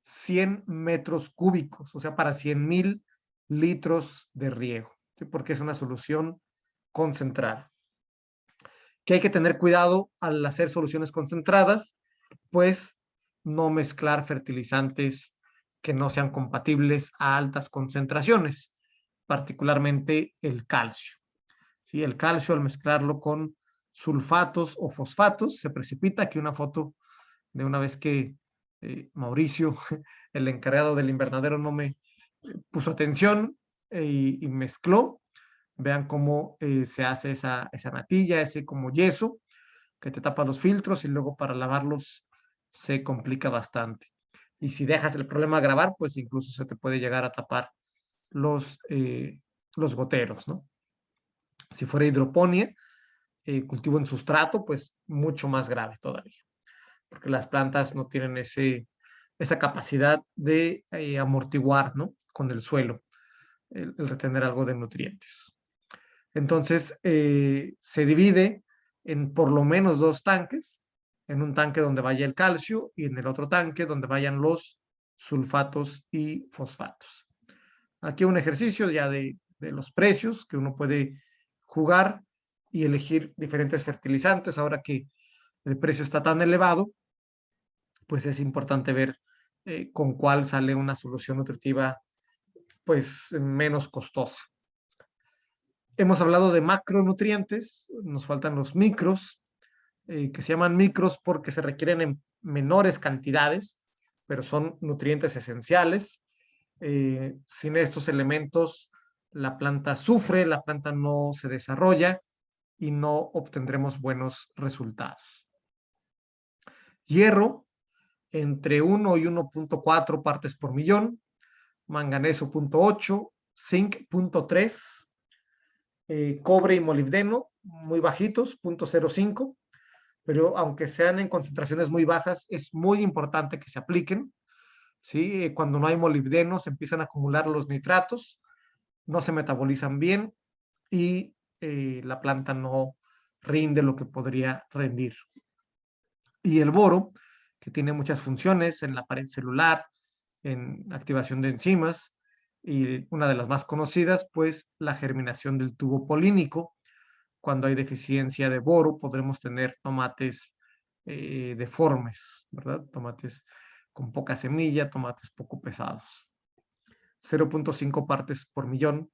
100 metros cúbicos, o sea, para 100,000 litros de riego, ¿sí? Porque es una solución concentrada. Que hay que tener cuidado al hacer soluciones concentradas, pues no mezclar fertilizantes que no sean compatibles a altas concentraciones, particularmente el calcio. ¿Sí? El calcio, al mezclarlo con sulfatos o fosfatos, se precipita. Aquí una foto de una vez que Mauricio, el encargado del invernadero, no me puso atención y mezcló. Vean cómo se hace esa natilla, ese como yeso, que te tapa los filtros y luego para lavarlos se complica bastante. Y si dejas el problema grabar, pues incluso se te puede llegar a tapar los goteros, ¿no? Si fuera hidroponía, cultivo en sustrato, pues mucho más grave todavía, porque las plantas no tienen esa capacidad de amortiguar, ¿no? Con el suelo, el retener algo de nutrientes. Entonces, se divide en por lo menos 2 tanques, en un tanque donde vaya el calcio y en el otro tanque donde vayan los sulfatos y fosfatos. Aquí un ejercicio ya de los precios que uno puede jugar y elegir diferentes fertilizantes. Ahora que el precio está tan elevado, pues es importante ver con cuál sale una solución nutritiva pues menos costosa. Hemos hablado de macronutrientes, nos faltan los micros, que se llaman micros porque se requieren en menores cantidades, pero son nutrientes esenciales. Sin estos elementos, la planta sufre, la planta no se desarrolla y no obtendremos buenos resultados. Hierro, entre 1 y 1.4 partes por millón, manganeso 0.8, zinc 0.3, cobre y molibdeno muy bajitos, 0.05, pero aunque sean en concentraciones muy bajas, es muy importante que se apliquen. ¿Sí? Cuando no hay molibdeno se empiezan a acumular los nitratos, no se metabolizan bien y la planta no rinde lo que podría rendir. Y el boro, que tiene muchas funciones en la pared celular, en activación de enzimas, y una de las más conocidas, pues la germinación del tubo polínico. Cuando hay deficiencia de boro, podremos tener tomates deformes, ¿verdad? Tomates con poca semilla, tomates poco pesados. 0.5 partes por millón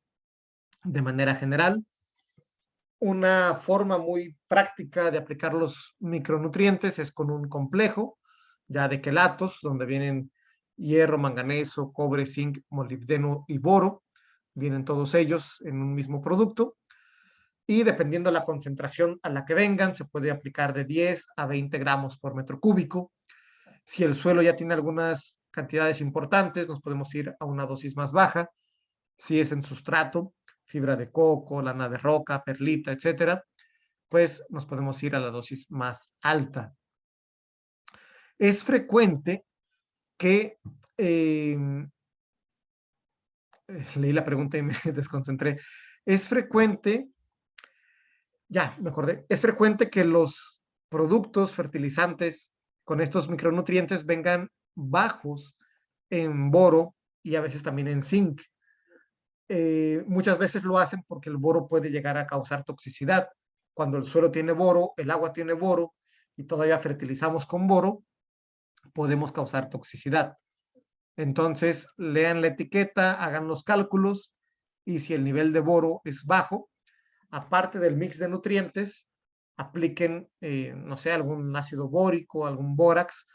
de manera general. Una forma muy práctica de aplicar los micronutrientes es con un complejo ya de quelatos, donde vienen hierro, manganeso, cobre, zinc, molibdeno y boro. Vienen todos ellos en un mismo producto. y dependiendo de la concentración a la que vengan, se puede aplicar de 10 a 20 gramos por metro cúbico. Si el suelo ya tiene algunas cantidades importantes, nos podemos ir a una dosis más baja. Si es en sustrato, fibra de coco, lana de roca, perlita, etcétera, pues nos podemos ir a la dosis más alta. Es frecuente que leí la pregunta y me desconcentré. Es frecuente, ya me acordé, es frecuente que los productos fertilizantes con estos micronutrientes vengan bajos en boro y a veces también en zinc. Muchas veces lo hacen porque el boro puede llegar a causar toxicidad. Cuando el suelo tiene boro, el agua tiene boro y todavía fertilizamos con boro, podemos causar toxicidad. Entonces, lean la etiqueta, hagan los cálculos y si el nivel de boro es bajo, aparte del mix de nutrientes, apliquen, no sé, algún ácido bórico, algún bórax,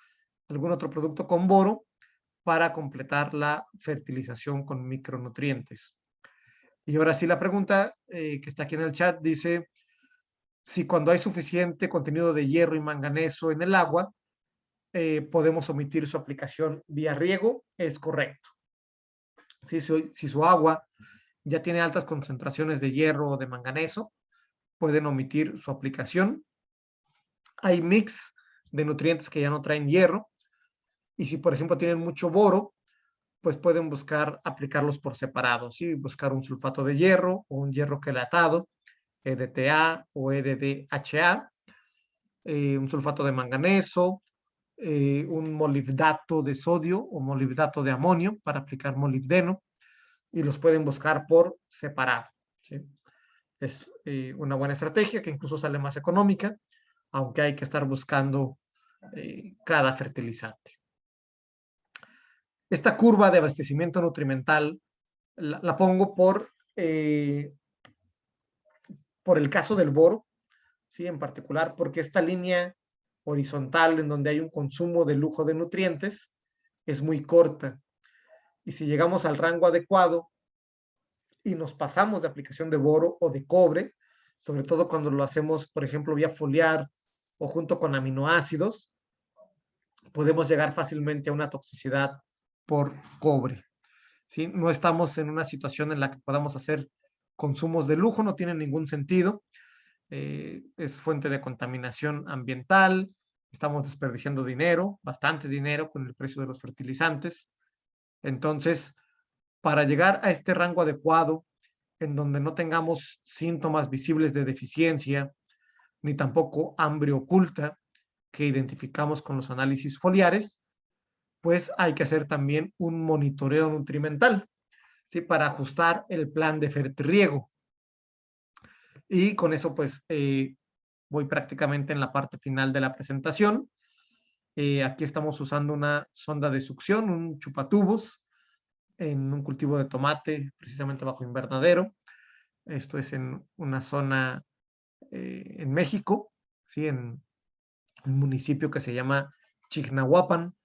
algún otro producto con boro para completar la fertilización con micronutrientes. Y ahora sí la pregunta que está aquí en el chat dice, si cuando hay suficiente contenido de hierro y manganeso en el agua, podemos omitir su aplicación vía riego, es correcto. Si su agua ya tiene altas concentraciones de hierro o de manganeso, pueden omitir su aplicación. Hay mix de nutrientes que ya no traen hierro, y si por ejemplo tienen mucho boro, pues pueden buscar aplicarlos por separado, ¿sí? Buscar un sulfato de hierro o un hierro quelatado, EDTA o EDDHA, un sulfato de manganeso, un molibdato de sodio o molibdato de amonio para aplicar molibdeno, y los pueden buscar por separado, ¿sí? Es una buena estrategia que incluso sale más económica, aunque hay que estar buscando cada fertilizante. Esta curva de abastecimiento nutrimental la pongo por el caso del boro, ¿sí? En particular, porque esta línea horizontal en donde hay un consumo de lujo de nutrientes es muy corta. Y si llegamos al rango adecuado y nos pasamos de aplicación de boro o de cobre, sobre todo cuando lo hacemos, por ejemplo, vía foliar o junto con aminoácidos, podemos llegar fácilmente a una toxicidad por cobre, ¿sí? No estamos en una situación en la que podamos hacer consumos de lujo, no tiene ningún sentido. Es fuente de contaminación ambiental, estamos desperdiciando dinero, bastante dinero con el precio de los fertilizantes. Entonces, para llegar a este rango adecuado, en donde no tengamos síntomas visibles de deficiencia, ni tampoco hambre oculta que identificamos con los análisis foliares, pues hay que hacer también un monitoreo nutrimental, ¿sí? Para ajustar el plan de fertirriego. Y con eso, pues, voy prácticamente en la parte final de la presentación. Aquí estamos usando una sonda de succión, un chupatubos, en un cultivo de tomate, precisamente bajo invernadero. Esto es en una zona en México, ¿sí? En un municipio que se llama Chignahuapan,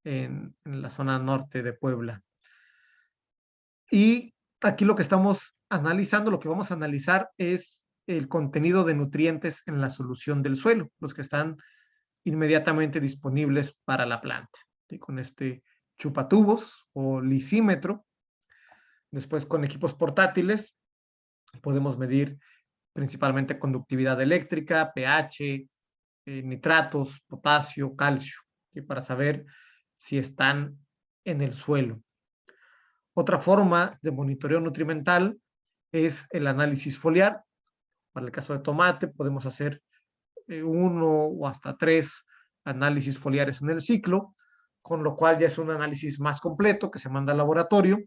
en la zona norte de Puebla. Y aquí lo que estamos analizando, lo que vamos a analizar es el contenido de nutrientes en la solución del suelo, los que están inmediatamente disponibles para la planta. Y con este chupatubos o lisímetro, después con equipos portátiles, podemos medir principalmente conductividad eléctrica, pH, nitratos, potasio, calcio, ¿sí? Para saber si están en el suelo. Otra forma de monitoreo nutrimental es el análisis foliar. Para el caso de tomate podemos hacer 1 o hasta 3 análisis foliares en el ciclo, con lo cual ya es un análisis más completo que se manda al laboratorio,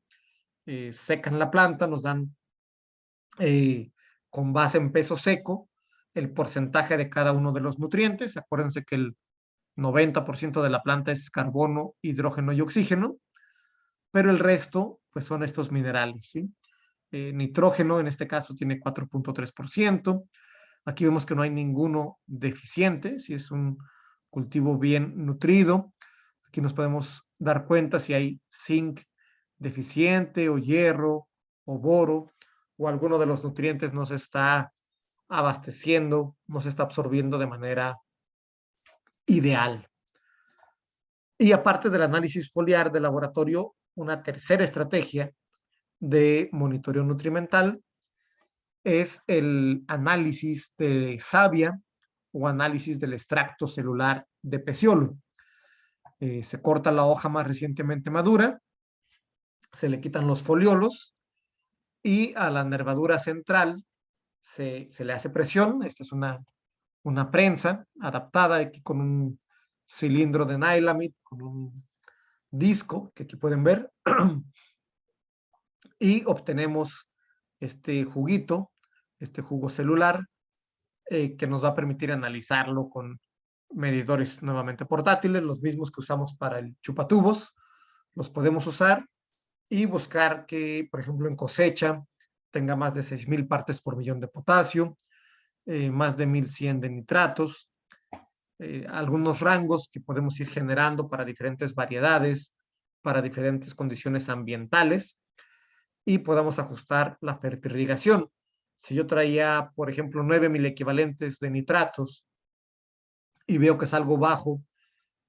secan la planta, nos dan con base en peso seco el porcentaje de cada uno de los nutrientes. Acuérdense que el 90% de la planta es carbono, hidrógeno y oxígeno, pero el resto pues son estos minerales, ¿sí? Nitrógeno en este caso tiene 4.3%. Aquí vemos que no hay ninguno deficiente, si es un cultivo bien nutrido. Aquí nos podemos dar cuenta si hay zinc deficiente o hierro o boro o alguno de los nutrientes no se está abasteciendo, no se está absorbiendo de manera ideal. Y aparte del análisis foliar de laboratorio, una tercera estrategia de monitoreo nutrimental es el análisis de savia o análisis del extracto celular de peciolo. Se corta la hoja más recientemente madura, se le quitan los foliolos y a la nervadura central se le hace presión. Esta es una prensa adaptada aquí con un cilindro de Nylamid, con un disco que aquí pueden ver, y obtenemos este juguito, este jugo celular, que nos va a permitir analizarlo con medidores nuevamente portátiles, los mismos que usamos para el chupatubos. Los podemos usar y buscar que, por ejemplo, en cosecha tenga más de 6,000 partes por millón de potasio, más de 1,100 de nitratos, algunos rangos que podemos ir generando para diferentes variedades, para diferentes condiciones ambientales, y podamos ajustar la fertirrigación. Si yo traía, por ejemplo, 9,000 equivalentes de nitratos y veo que es algo bajo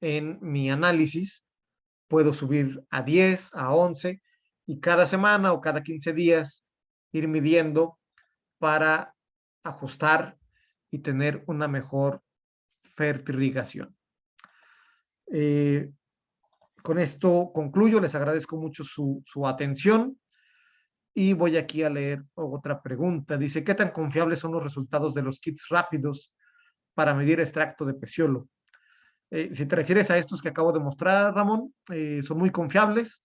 en mi análisis, puedo subir a 10, a 11, y cada semana o cada 15 días ir midiendo para ajustar y tener una mejor fertirrigación. Con esto concluyo, les agradezco mucho su atención y voy aquí a leer otra pregunta. Dice, ¿qué tan confiables son los resultados de los kits rápidos para medir extracto de peciolo? Si te refieres a estos que acabo de mostrar, Ramón, son muy confiables.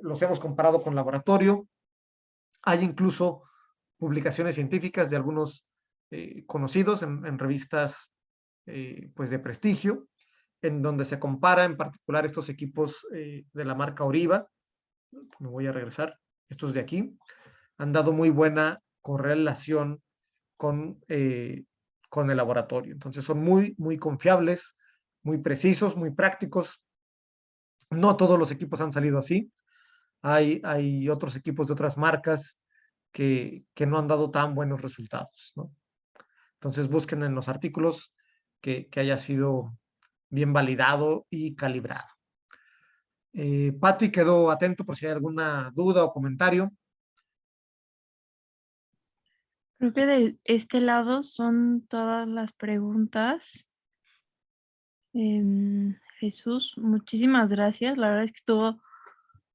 Los hemos comparado con laboratorio. Hay incluso publicaciones científicas de algunos conocidos en revistas pues de prestigio, en donde se compara en particular estos equipos de la marca Oriva. Me voy a regresar. Estos de aquí han dado muy buena correlación con el laboratorio. Entonces son muy, muy confiables, muy precisos, muy prácticos. No todos los equipos han salido así. Hay otros equipos de otras marcas que no han dado tan buenos resultados, ¿no? Entonces busquen en los artículos que haya sido bien validado y calibrado. Pati, quedó atento por si hay alguna duda o comentario. Creo que de este lado son todas las preguntas. Jesús, muchísimas gracias. La verdad es que estuvo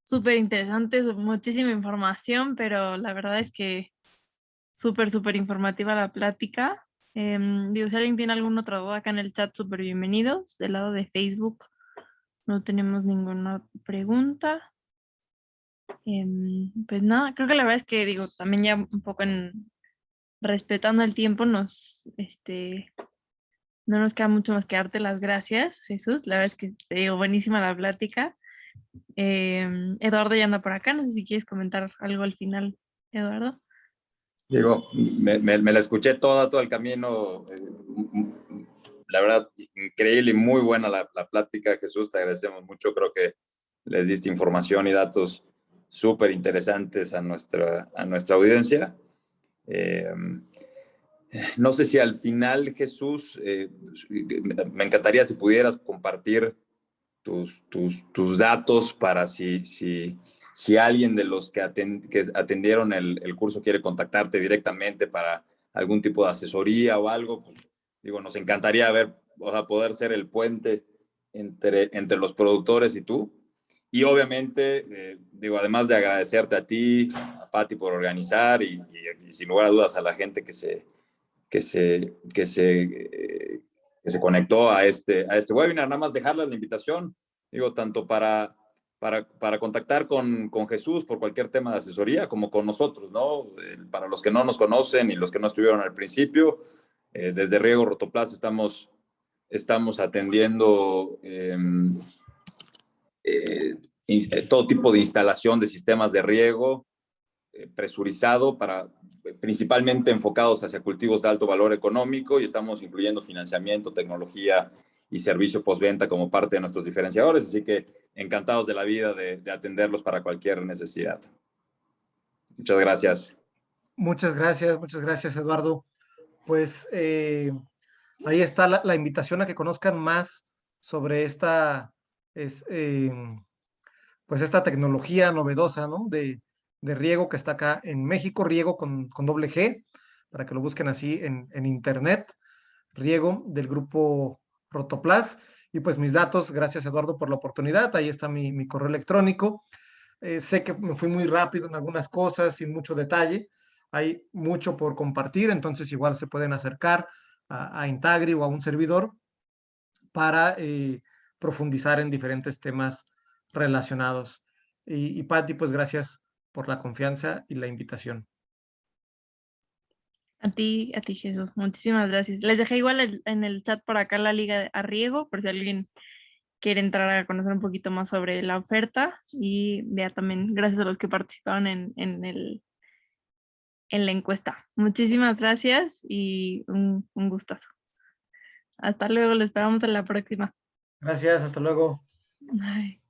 súper interesante, muchísima información, pero la verdad es que súper, súper informativa la plática. Digo, si alguien tiene alguna otra duda acá en el chat, súper bienvenidos. Del lado de Facebook no tenemos ninguna pregunta. Pues nada, creo que la verdad es que digo, también ya un poco respetando el tiempo, no nos queda mucho más que darte las gracias, Jesús. La verdad es que te digo, buenísima la plática. Eduardo ya anda por acá, no sé si quieres comentar algo al final, Eduardo. Digo, me la escuché todo el camino. La verdad, increíble y muy buena la plática, Jesús. Te agradecemos mucho. Creo que les diste información y datos súper interesantes a nuestra audiencia. No sé si al final, Jesús, me encantaría si pudieras compartir tus datos para si alguien de los que atendieron el curso quiere contactarte directamente para algún tipo de asesoría o algo, pues digo, nos encantaría poder ser el puente entre los productores y tú. Y obviamente, digo, además de agradecerte a ti, a Pati por organizar y sin lugar a dudas a la gente que se conectó a este webinar, nada más dejarles la invitación, digo, tanto para contactar con Jesús por cualquier tema de asesoría, como con nosotros, ¿no? Para los que no nos conocen y los que no estuvieron al principio, desde Riego Rotoplas estamos atendiendo todo tipo de instalación de sistemas de riego presurizado principalmente enfocados hacia cultivos de alto valor económico, y estamos incluyendo financiamiento, tecnología y servicio postventa como parte de nuestros diferenciadores, así que encantados de la vida de atenderlos para cualquier necesidad. Muchas gracias. Muchas gracias, Eduardo, pues ahí está la invitación a que conozcan más sobre pues esta tecnología novedosa, ¿no? De riego que está acá en México, riego con doble G, para que lo busquen así en internet, riego del grupo Rotoplas. Y pues mis datos, gracias Eduardo por la oportunidad, ahí está mi correo electrónico. Sé que me fui muy rápido en algunas cosas, sin mucho detalle. Hay mucho por compartir, entonces igual se pueden acercar a Intagri o a un servidor para profundizar en diferentes temas relacionados. Y Patti, pues gracias por la confianza y la invitación. A ti, Jesús, muchísimas gracias. Les dejé igual en el chat por acá la liga a Riego, por si alguien quiere entrar a conocer un poquito más sobre la oferta. Y ya también gracias a los que participaron en la encuesta. Muchísimas gracias y un gustazo. Hasta luego, lo esperamos en la próxima. Gracias, hasta luego. Bye.